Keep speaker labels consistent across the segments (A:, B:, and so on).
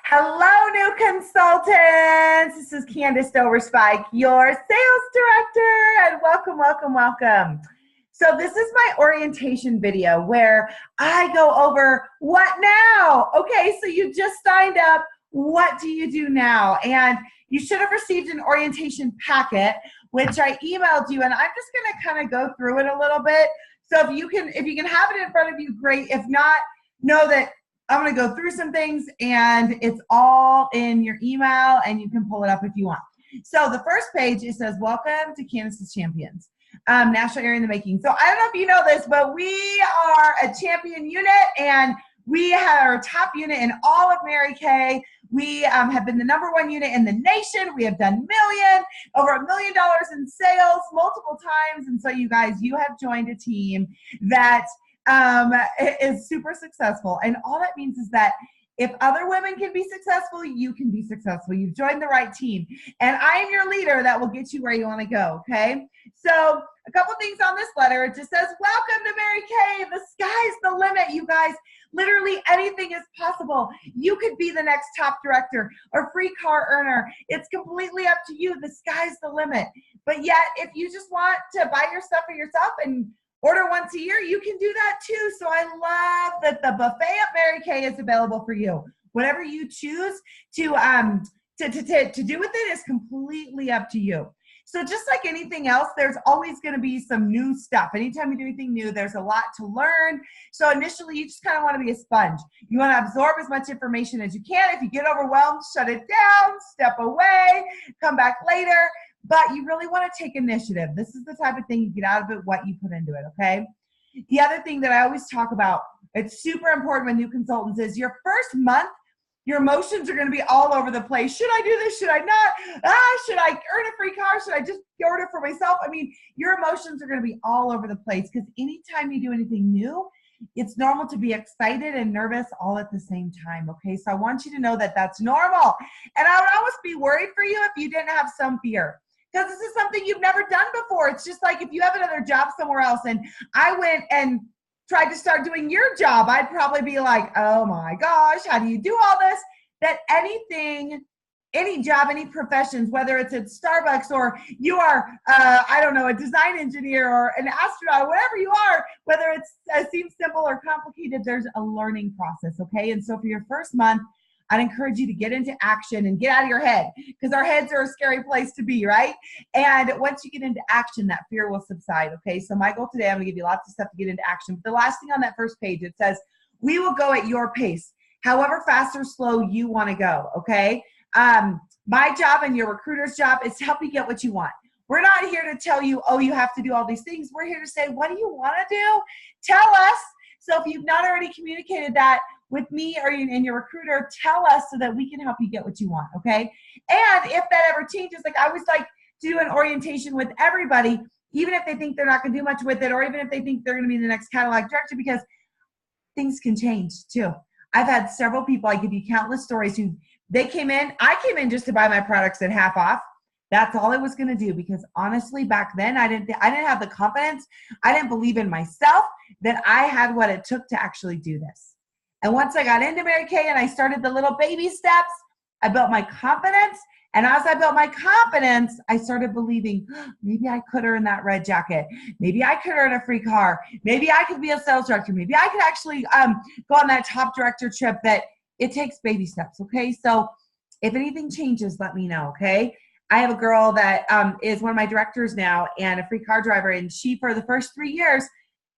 A: Hello, new consultants. This is Candace Overspike, your sales director, and welcome, welcome, welcome. So this is my orientation video where I go over what now? Okay, so you just signed up. What do you do now? And you should have received an orientation packet, which I emailed you, and I'm just gonna kind of go through it a little bit. So if you can have it in front of you, great. If not, know that I'm going to go through some things and it's all in your email and you can pull it up if you want. So the first page, it says, welcome to Candace's Champions, National Area in the Making. So I don't know if you know this, but we are a champion unit and we have our top unit in all of Mary Kay. We have been the #1 unit in the nation. We have done over $1 million in sales multiple times. And so you guys, you have joined a team that is super successful. And all that means is that if other women can be successful, you can be successful. You've joined the right team. And I am your leader that will get you where you want to go, okay? So a couple things on this letter. It just says, welcome to Mary Kay. The sky's the limit, you guys. Literally anything is possible. You could be the next top director or free car earner. It's completely up to you. The sky's the limit. But yet, if you just want to buy your stuff for yourself and order once a year, you can do that too. So I love that the buffet at Mary Kay is available for you. Whatever you choose to do with it is completely up to you. So just like anything else, there's always going to be some new stuff. Anytime you do anything new, there's a lot to learn. So initially, you just kind of want to be a sponge. You want to absorb as much information as you can. If you get overwhelmed, shut it down, step away, come back later. But you really want to take initiative. This is the type of thing you get out of it, what you put into it, okay? The other thing that I always talk about, it's super important with new consultants, is your first month, your emotions are going to be all over the place. Should I do this? Should I not? Should I earn a free car? Should I just order for myself? I mean, your emotions are going to be all over the place because anytime you do anything new, it's normal to be excited and nervous all at the same time, okay? So I want you to know that that's normal. And I would almost be worried for you if you didn't have some fear. Because this is something you've never done before. It's just like if you have another job somewhere else and I went and tried to start doing your job, I'd probably be like, oh my gosh, how do you do all this? That anything, any job, any professions, whether it's at Starbucks or you are, I don't know, a design engineer or an astronaut, whatever you are, whether it seems simple or complicated, there's a learning process, okay? And so for your first month, I'd encourage you to get into action and get out of your head because our heads are a scary place to be, right? And once you get into action, that fear will subside, okay? So my goal today, I'm gonna give you lots of stuff to get into action. But the last thing on that first page, it says, we will go at your pace, however fast or slow you wanna go, okay? My job and your recruiter's job is to help you get what you want. We're not here to tell you, oh, you have to do all these things. We're here to say, what do you wanna do? Tell us. So if you've not already communicated that with me or and your recruiter, tell us so that we can help you get what you want, okay? And if that ever changes, like I always like to do an orientation with everybody, even if they think they're not gonna do much with it, or even if they think they're gonna be the next catalog director, because things can change too. I've had several people, I give you countless stories who I came in just to buy my products at half off. That's all I was gonna do because honestly, back then I didn't have the confidence. I didn't believe in myself that I had what it took to actually do this. And once I got into Mary Kay and I started the little baby steps, I built my confidence. And as I built my confidence, I started believing, maybe I could earn that red jacket. Maybe I could earn a free car. Maybe I could be a sales director. Maybe I could actually go on that top director trip. That it takes baby steps, okay? So if anything changes, let me know, okay? I have a girl that is one of my directors now and a free car driver. And she, for the first 3 years,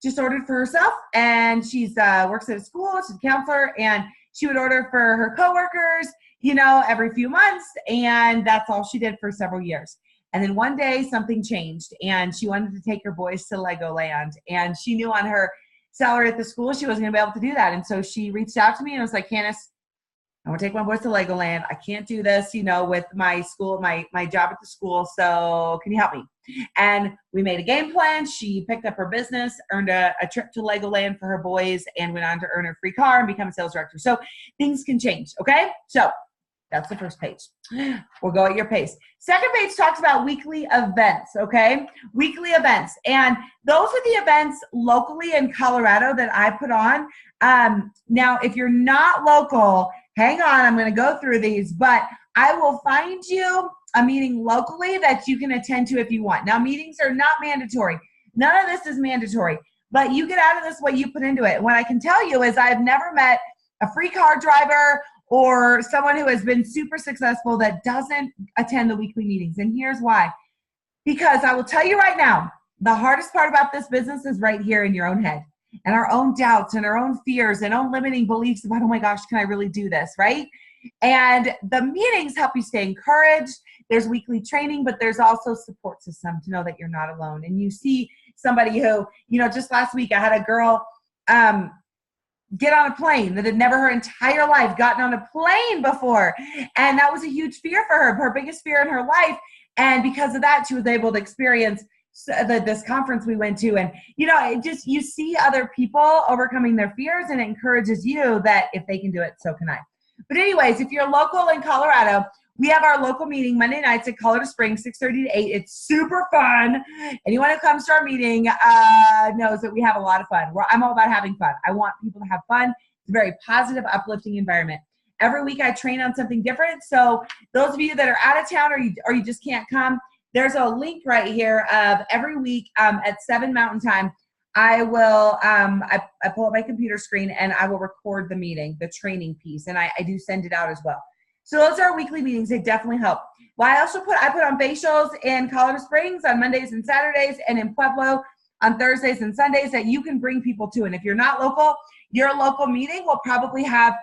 A: just ordered for herself, and she's works at a school, she's a counselor, and she would order for her coworkers, you know, every few months, and that's all she did for several years. And then one day something changed, and she wanted to take her boys to Legoland, and she knew on her salary at the school she wasn't gonna be able to do that. And so she reached out to me and was like, Candace, I want to take my boys to Legoland. I can't do this, you know, with my school, my job at the school. So can you help me? And we made a game plan. She picked up her business, earned a trip to Legoland for her boys, and went on to earn her free car and become a sales director. So things can change, okay? So That's the first page. We'll go at your pace. Second page talks about weekly events, okay? Weekly events. And those are the events locally in Colorado that I put on. Now, if you're not local, hang on, I'm going to go through these, but I will find you a meeting locally that you can attend to if you want. Now, meetings are not mandatory. None of this is mandatory, but you get out of this what you put into it. And what I can tell you is I've never met a free car driver or someone who has been super successful that doesn't attend the weekly meetings. And here's why. Because I will tell you right now, the hardest part about this business is right here in your own head and our own doubts and our own fears and own limiting beliefs about, oh my gosh, can I really do this, right? And the meetings help you stay encouraged. There's weekly training, but there's also support system to know that you're not alone. And you see somebody who, just last week I had a girl get on a plane that had never her entire life gotten on a plane before. And that was a huge fear for her biggest fear in her life. And because of that, she was able to experience this conference we went to. And, you see other people overcoming their fears, and it encourages you that if they can do it, so can I. But anyways, if you're local in Colorado, we have our local meeting Monday nights at Colorado Springs, 6:30 to 8. It's super fun. Anyone who comes to our meeting knows that we have a lot of fun. I'm all about having fun. I want people to have fun. It's a very positive, uplifting environment. Every week I train on something different. So those of you that are out of town or you just can't come, there's a link right here of every week at 7 Mountain Time. I will, I pull up my computer screen and I will record the meeting, the training piece, and I do send it out as well. So those are our weekly meetings. They definitely help. Well, I put on facials in Colorado Springs on Mondays and Saturdays, and in Pueblo on Thursdays and Sundays that you can bring people to. And if you're not local, your local meeting will probably have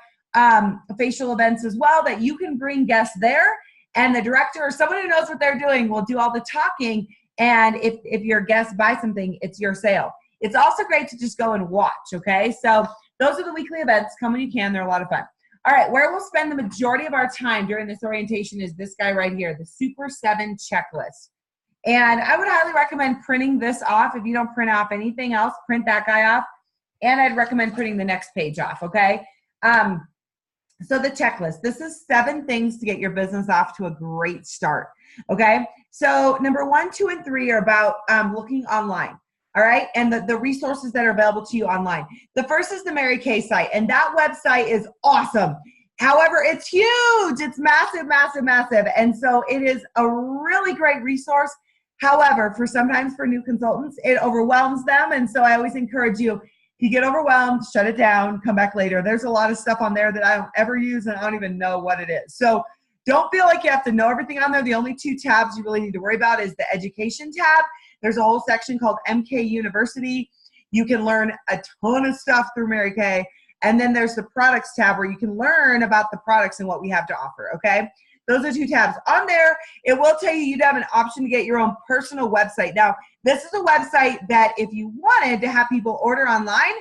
A: facial events as well that you can bring guests there. And the director or someone who knows what they're doing will do all the talking. And if your guests buy something, it's your sale. It's also great to just go and watch, okay? So those are the weekly events. Come when you can. They're a lot of fun. All right, where we'll spend the majority of our time during this orientation is this guy right here, the Super 7 checklist. And I would highly recommend printing this off. If you don't print off anything else, print that guy off. And I'd recommend printing the next page off, okay? So the checklist, this is 7 things to get your business off to a great start, okay? So number 1, 2, and 3 are about looking online. All right, and the resources that are available to you online. The first is the Mary Kay site, and that website is awesome. However, it's huge. It's massive, massive, massive. And so it is a really great resource. However, sometimes for new consultants, it overwhelms them. And so I always encourage you, if you get overwhelmed, shut it down, come back later. There's a lot of stuff on there that I don't ever use, and I don't even know what it is. So don't feel like you have to know everything on there. The only 2 tabs you really need to worry about is the education tab. There's a whole section called MK University. You can learn a ton of stuff through Mary Kay. And then there's the products tab where you can learn about the products and what we have to offer, okay? Those are 2 tabs. On there, it will tell you you'd have an option to get your own personal website. Now, this is a website that if you wanted to have people order online,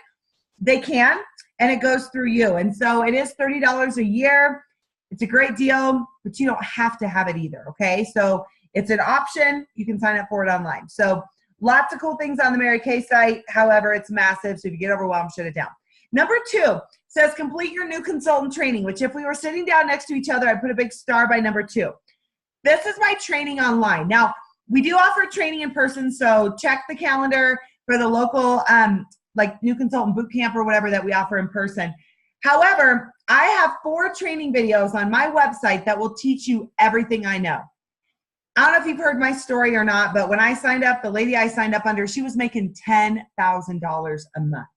A: they can, and it goes through you. And so it is $30 a year. It's a great deal, but you don't have to have it either, okay? So it's an option. You can sign up for it online. So lots of cool things on the Mary Kay site. However, it's massive, so if you get overwhelmed, shut it down. Number 2 says complete your new consultant training, which if we were sitting down next to each other, I'd put a big star by number 2. This is my training online. Now, we do offer training in person, so check the calendar for the local like new consultant boot camp or whatever that we offer in person. However, I have 4 training videos on my website that will teach you everything I know. I don't know if you've heard my story or not, but when I signed up, the lady I signed up under, she was making $10,000 a month.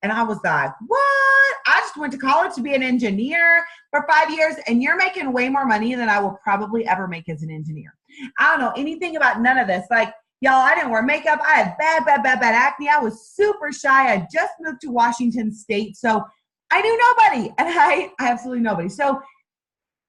A: And I was like, what? I just went to college to be an engineer for 5 years, and you're making way more money than I will probably ever make as an engineer. I don't know anything about none of this. Like, y'all, I didn't wear makeup. I had bad acne. I was super shy. I just moved to Washington State. So I knew nobody, and I absolutely nobody. So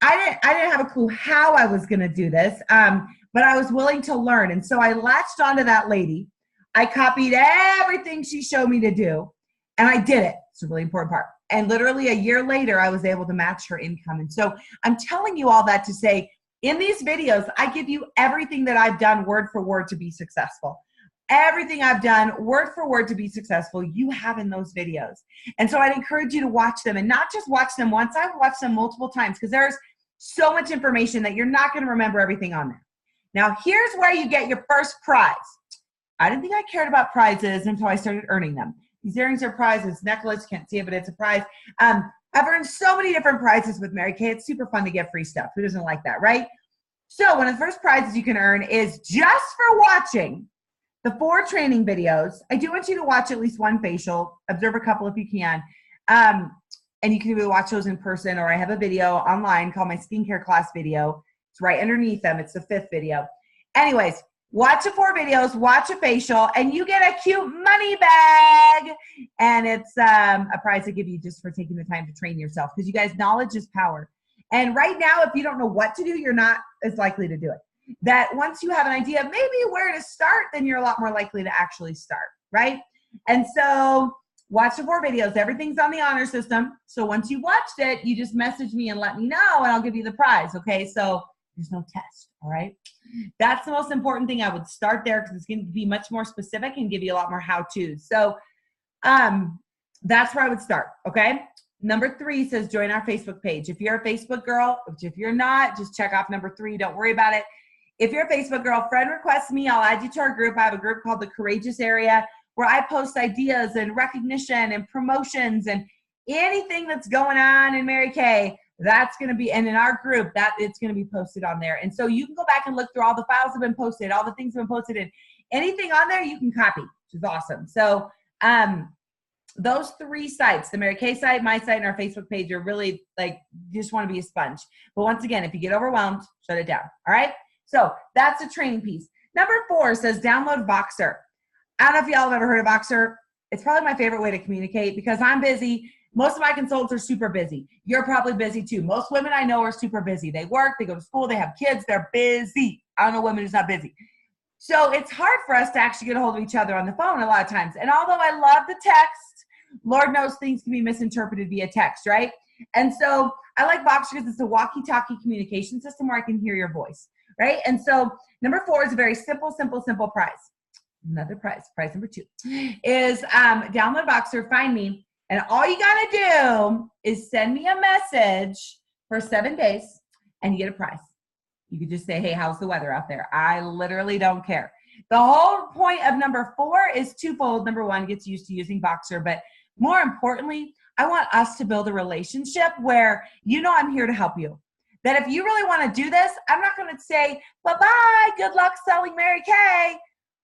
A: I didn't have a clue how I was going to do this, but I was willing to learn. And so I latched onto that lady. I copied everything she showed me to do, and I did it. It's a really important part. And literally a year later, I was able to match her income. And so I'm telling you all that to say, in these videos, I give you everything that I've done word for word to be successful. Everything I've done word for word to be successful, you have in those videos. And so I'd encourage you to watch them, and not just watch them once. I've watched them multiple times, because there's so much information that you're not going to remember everything on there. Now, here's where you get your first prize. I didn't think I cared about prizes until I started earning them. These earrings are prizes, necklace, can't see it, but it's a prize. I've earned so many different prizes with Mary Kay. It's super fun to get free stuff. Who doesn't like that, right? So one of the first prizes you can earn is just for watching the 4 training videos. I do want you to watch at least one facial, observe a couple if you can. And you can either watch those in person, or I have a video online called my skincare class video. It's right underneath them. It's the 5th video. Anyways, watch the 4 videos, watch a facial, and you get a cute money bag. And it's a prize I give you just for taking the time to train yourself, because you guys, knowledge is power. And right now, if you don't know what to do, you're not as likely to do it. That once you have an idea of maybe where to start, then you're a lot more likely to actually start, right? And so watch the 4 videos. Everything's on the honor system. So once you've watched it, you just message me and let me know, and I'll give you the prize, okay? So there's no test, all right? That's the most important thing. I would start there because it's going to be much more specific and give you a lot more how-tos. So that's where I would start, okay? Number 3 says join our Facebook page. If you're a Facebook girl, if you're not, just check off number 3. Don't worry about it. If you're a Facebook girl, friend request me. I'll add you to our group. I have a group called the Courageous Area, where I post ideas and recognition and promotions and anything that's going on in Mary Kay. That's going to be, and in our group, that it's going to be posted on there. And so you can go back and look through all the files have been posted, all the things have been posted, and anything on there you can copy, which is awesome. So those 3 sites, the Mary Kay site, my site, and our Facebook page, are really like, you just want to be a sponge. But once again, if you get overwhelmed, shut it down. All right. So that's the training piece. Number 4 says download Voxer. I don't know if y'all have ever heard of Voxer. It's probably my favorite way to communicate because I'm busy. Most of my consultants are super busy. You're probably busy too. Most women I know are super busy. They work, they go to school, they have kids, they're busy. I don't know women who's not busy. So it's hard for us to actually get a hold of each other on the phone a lot of times. And although I love the text, Lord knows things can be misinterpreted via text, right? And so I like Voxer because it's a walkie-talkie communication system where I can hear your voice, right? And so number 4 is a very simple prize. Another prize, prize number 2, is download Voxer, find me, and all you gotta do is send me a message for 7 days, and you get a prize. You could just say, hey, how's the weather out there? I literally don't care. The whole point of number 4 is twofold. Number 1, gets used to using Voxer, but more importantly, I want us to build a relationship where you know I'm here to help you. That if you really want to do this, I'm not going to say, bye-bye, good luck selling Mary Kay.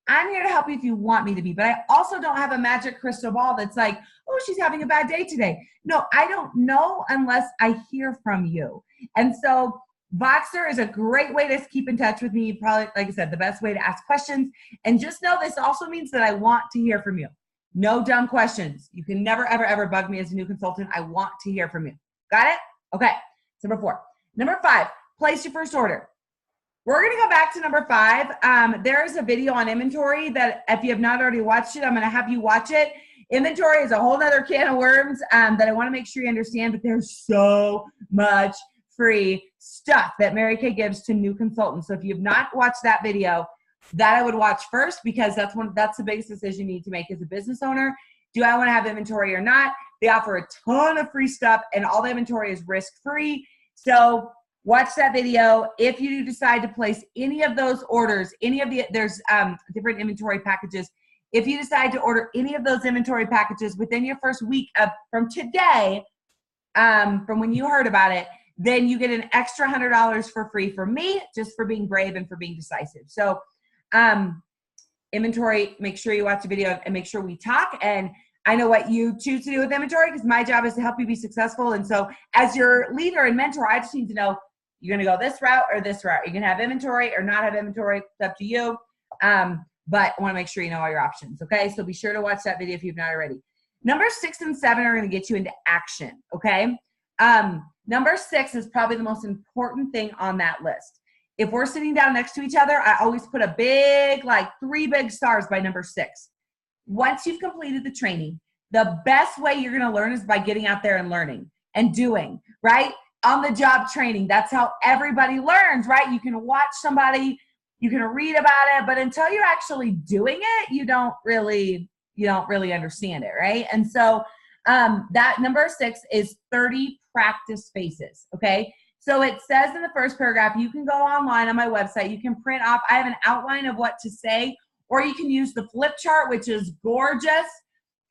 A: I'm here to help you if you want me to be, but I also don't have a magic crystal ball that's like, oh, she's having a bad day today. No, I don't know unless I hear from you. And so Voxer is a great way to keep in touch with me. Probably, like I said, the best way to ask questions. And just know this also means that I want to hear from you. No dumb questions. You can never, ever, ever bug me as a new consultant. I want to hear from you. Got it? Okay. Number 4. Number 5, place your first order. We're going to go back to number 5. There's a video on inventory that if you have not already watched it, I'm going to have you watch it. Inventory is a whole nother can of worms that I want to make sure you understand, but there's so much free stuff that Mary Kay gives to new consultants. So if you have not watched that video, that I would watch first, because that's the biggest decision you need to make as a business owner. Do I want to have inventory or not? They offer a ton of free stuff, and all the inventory is risk-free. So watch that video. If you decide to place any of those orders, there's different inventory packages. If you decide to order any of those inventory packages within your first week from today, from when you heard about it, then you get an extra $100 for free from me, just for being brave and for being decisive. So inventory, make sure you watch the video and make sure we talk. And I know what you choose to do with inventory, because my job is to help you be successful. And so as your leader and mentor, I just need to know, you're going to go this route or this route. You're going to have inventory or not have inventory. It's up to you. But I want to make sure you know all your options. Okay. So be sure to watch that video if you've not already. Number 6 and 7 are going to get you into action. Okay. Number 6 is probably the most important thing on that list. If we're sitting down next to each other, I always put a big, like 3 big stars by number 6. Once you've completed the training, the best way you're going to learn is by getting out there and learning and doing, right? On the job training. That's how everybody learns, right? You can watch somebody, you can read about it, but until you're actually doing it, you don't really understand it, right? And so that number 6 is 30 practice spaces, okay? So it says in the first paragraph, you can go online on my website, you can print off, I have an outline of what to say, or you can use the flip chart, which is gorgeous.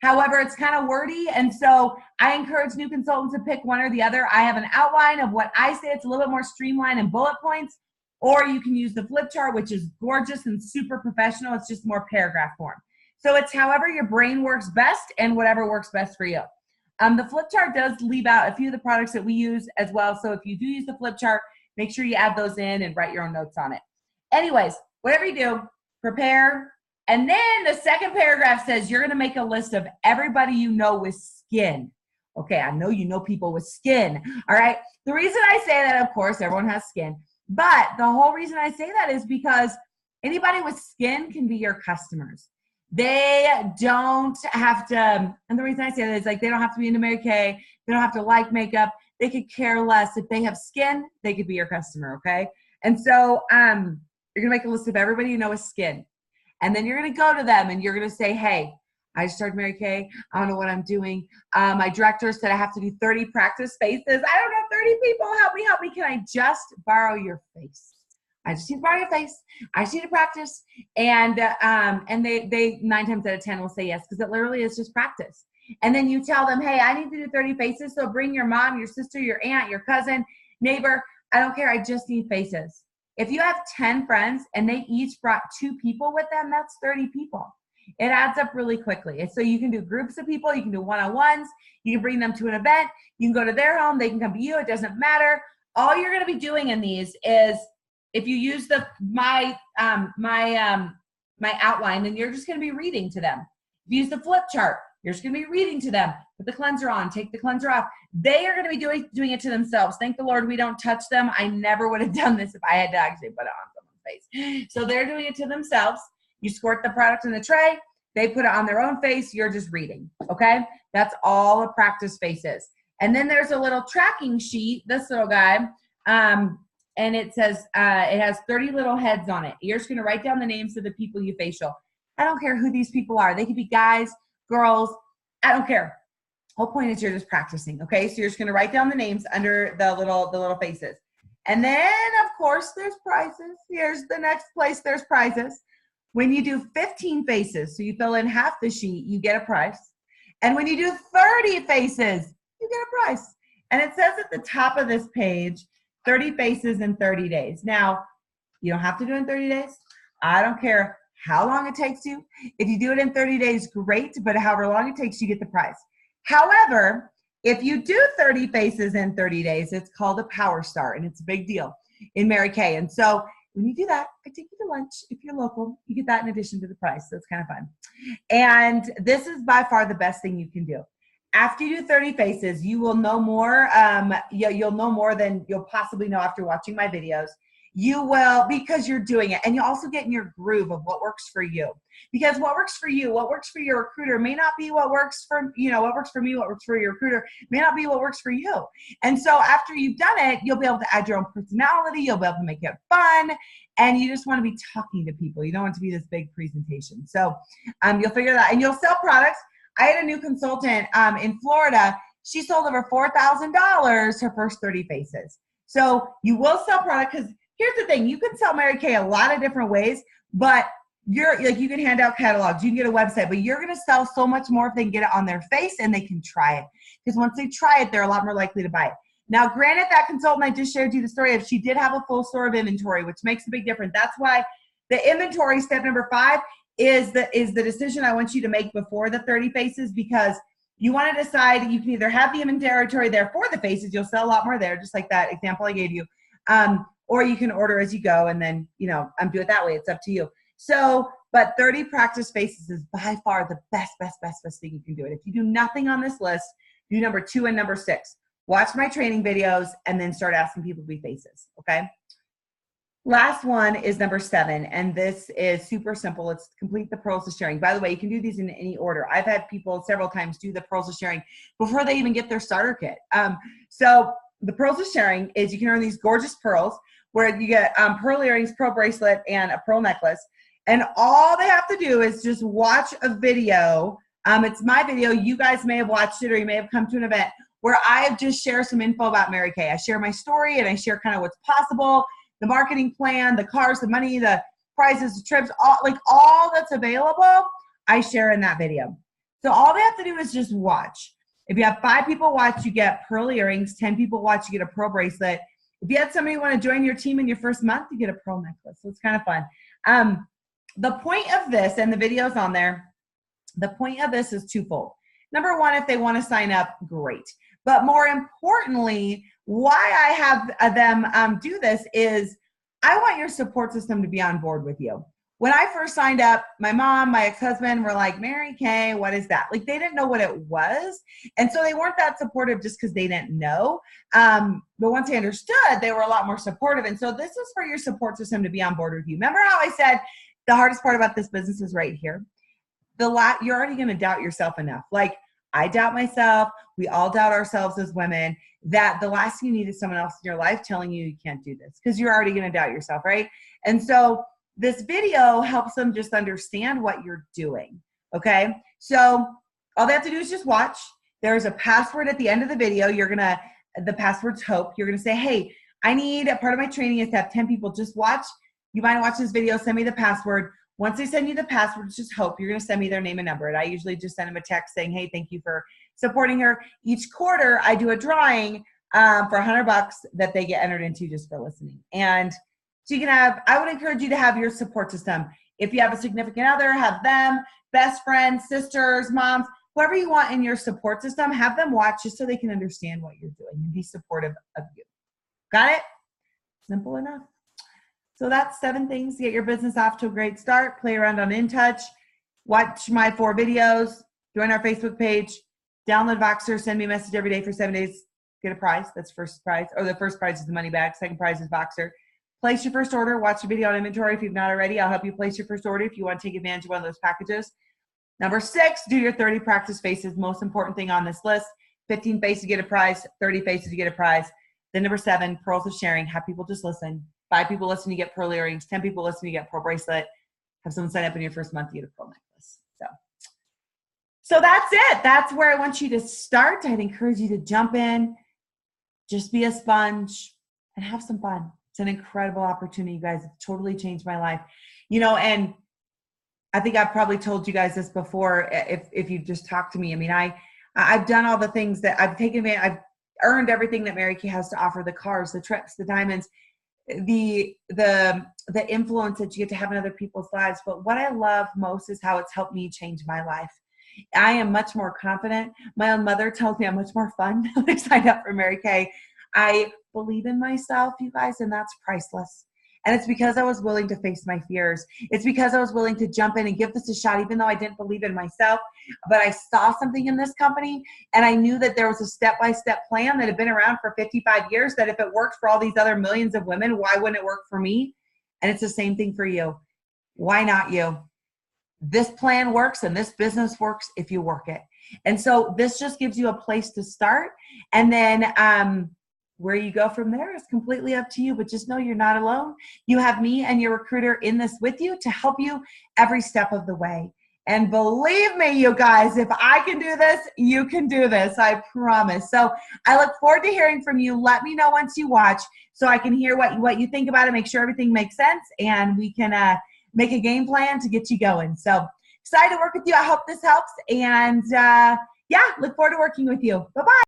A: However, it's kind of wordy, and so I encourage new consultants to pick one or the other. I have an outline of what I say. It's a little bit more streamlined and bullet points, or you can use the flip chart, which is gorgeous and super professional. It's just more paragraph form. So it's however your brain works best and whatever works best for you. The flip chart does leave out a few of the products that we use as well. So if you do use the flip chart, make sure you add those in and write your own notes on it. Anyways, whatever you do, prepare. And then the second paragraph says you're going to make a list of everybody you know with skin. Okay, I know you know people with skin. All right. The reason I say that, of course, everyone has skin. But the whole reason I say that is because anybody with skin can be your customers. They don't have to, and the reason I say that is like they don't have to be into Mary Kay. They don't have to like makeup. They could care less. If they have skin, they could be your customer, okay? And so you're going to make a list of everybody you know with skin. And then you're going to go to them and you're going to say, hey, I just started Mary Kay. I don't know what I'm doing. My director said I have to do 30 practice spaces. I don't know, 30 people. Help me, help me. Can I just borrow your face? I just need to borrow your face. I just need to practice. And they 9 times out of 10 will say yes, because it literally is just practice. And then you tell them, hey, I need to do 30 faces. So bring your mom, your sister, your aunt, your cousin, neighbor. I don't care. I just need faces. If you have 10 friends and they each brought 2 people with them, that's 30 people. It adds up really quickly. And so you can do groups of people. You can do one-on-ones. You can bring them to an event. You can go to their home. They can come to you. It doesn't matter. All you're going to be doing in these is if you use my outline, then you're just going to be reading to them. If you use the flip chart, you're just going to be reading to them. Put the cleanser on, take the cleanser off. They are going to be doing it to themselves. Thank the Lord we don't touch them. I never would have done this if I had to actually put it on someone's face. So they're doing it to themselves. You squirt the product in the tray. They put it on their own face. You're just reading, okay? That's all a practice face is. And then there's a little tracking sheet, this little guy, and it says it has 30 little heads on it. You're just going to write down the names of the people you facial. I don't care who these people are. They could be guys, girls. I don't care. Whole point is you're just practicing, okay? So you're just going to write down the names under the little faces. And then, of course, there's prizes. Here's the next place there's prizes. When you do 15 faces, so you fill in half the sheet, you get a prize. And when you do 30 faces, you get a prize. And it says at the top of this page, 30 faces in 30 days. Now, you don't have to do it in 30 days. I don't care how long it takes you. If you do it in 30 days, great, but however long it takes, you get the prize. However, if you do 30 faces in 30 days, it's called a Power Star, and it's a big deal in Mary Kay. And so when you do that, I take you to lunch. If you're local, you get that in addition to the price, so it's kind of fun. And this is by far the best thing you can do. After you do 30 faces, you will know more. You'll know more than you'll possibly know after watching my videos. You will, because you're doing it. And you also get in your groove of what works for you. Because what works for you, what works for your recruiter may not be what works for, what works for me, what works for your recruiter may not be what works for you. And so after you've done it, you'll be able to add your own personality. You'll be able to make it fun. And you just want to be talking to people. You don't want it to be this big presentation. So you'll figure that out. And you'll sell products. I had a new consultant in Florida. She sold over $4,000 her first 30 faces. So you will sell product, because here's the thing. You can sell Mary Kay a lot of different ways, but you can hand out catalogs, you can get a website, but you're going to sell so much more if they can get it on their face and they can try it. Because once they try it, they're a lot more likely to buy it. Now, granted, that consultant I just shared you the story of, she did have a full store of inventory, which makes a big difference. That's why the inventory, step number 5, is the decision I want you to make before the 30 faces, because you want to decide, you can either have the inventory there for the faces, you'll sell a lot more there, just like that example I gave you, or you can order as you go and then, do it that way. It's up to you. So, but 30 practice faces is by far the best thing you can do. And if you do nothing on this list, do number 2 and number 6. Watch my training videos and then start asking people to be faces, okay? Last one is number 7, and this is super simple. It's complete the pearls of sharing. By the way, you can do these in any order. I've had people several times do the pearls of sharing before they even get their starter kit. So the pearls of sharing is you can earn these gorgeous pearls where you get pearl earrings, pearl bracelet, and a pearl necklace. And all they have to do is just watch a video. It's my video. You guys may have watched it, or you may have come to an event where I just share some info about Mary Kay. I share my story and I share kind of what's possible, the marketing plan, the cars, the money, the prizes, the trips, all that's available, I share in that video. So all they have to do is just watch. If you have 5 people watch, you get pearl earrings. 10 people watch, you get a pearl bracelet. If you had somebody want to join your team in your first month, you get a pearl necklace. So it's kind of fun. The point of this, and the video's on there, the point of this is twofold. Number one, if they want to sign up, great. But more importantly, why I have them do this is I want your support system to be on board with you. When I first signed up, my mom, my ex-husband were like, Mary Kay, what is that? Like, they didn't know what it was. And so they weren't that supportive just because they didn't know. But once they understood, they were a lot more supportive. And so this is for your support system to be on board with you. Remember how I said the hardest part about this business is right here? You're already going to doubt yourself enough. Like, I doubt myself. We all doubt ourselves as women, that the last thing you need is someone else in your life telling you you can't do this, because you're already going to doubt yourself, right? And so this video helps them just understand what you're doing, okay? So all they have to do is just watch. There's a password at the end of the video. The password's HOPE. You're gonna say, hey, I need, a part of my training is to have 10 people just watch. You might watch this video, send me the password. Once they send you the password, it's just HOPE. You're gonna send me their name and number. And I usually just send them a text saying, hey, thank you for supporting her. Each quarter, I do a drawing for $100 that they get entered into just for listening. And so you can have, I would encourage you to have your support system. If you have a significant other, have them, best friends, sisters, moms, whoever you want in your support system, have them watch just so they can understand what you're doing and be supportive of you. Got it? Simple enough. So that's 7 things to get your business off to a great start. Play around on InTouch, watch my 4 videos, join our Facebook page, download Voxer, send me a message every day for 7 days, get a prize. That's first prize. Or the first prize is the money bag. Second prize is Voxer. Place your first order. Watch the video on inventory if you've not already. I'll help you place your first order if you want to take advantage of one of those packages. Number 6, do your 30 practice faces. Most important thing on this list. 15 faces, you get a prize. 30 faces, you get a prize. Then number 7, pearls of sharing. Have people just listen. 5 people listen, you get pearl earrings. 10 people listen, you get pearl bracelet. Have someone sign up in your first month, you get a pearl necklace. So that's it. That's where I want you to start. I'd encourage you to jump in, just be a sponge, and have some fun. It's an incredible opportunity, you guys. It's totally changed my life. And I think I've probably told you guys this before if you just talked to me. I mean, I've done all the things that I've taken. I've earned everything that Mary Kay has to offer: the cars, the trips, the diamonds, the influence that you get to have in other people's lives. But what I love most is how it's helped me change my life. I am much more confident. My own mother tells me I'm much more fun when I signed up for Mary Kay. I believe in myself, you guys, and that's priceless. And it's because I was willing to face my fears. It's because I was willing to jump in and give this a shot, even though I didn't believe in myself. But I saw something in this company, and I knew that there was a step-by-step plan that had been around for 55 years, that if it worked for all these other millions of women, why wouldn't it work for me? And it's the same thing for you. Why not you? This plan works and this business works if you work it. And so this just gives you a place to start. And then where you go from there is completely up to you, but just know you're not alone. You have me and your recruiter in this with you to help you every step of the way. And believe me, you guys, if I can do this, you can do this, I promise. So I look forward to hearing from you. Let me know once you watch so I can hear what you think about it, make sure everything makes sense, and we can make a game plan to get you going. So excited to work with you. I hope this helps. And yeah, look forward to working with you. Bye-bye.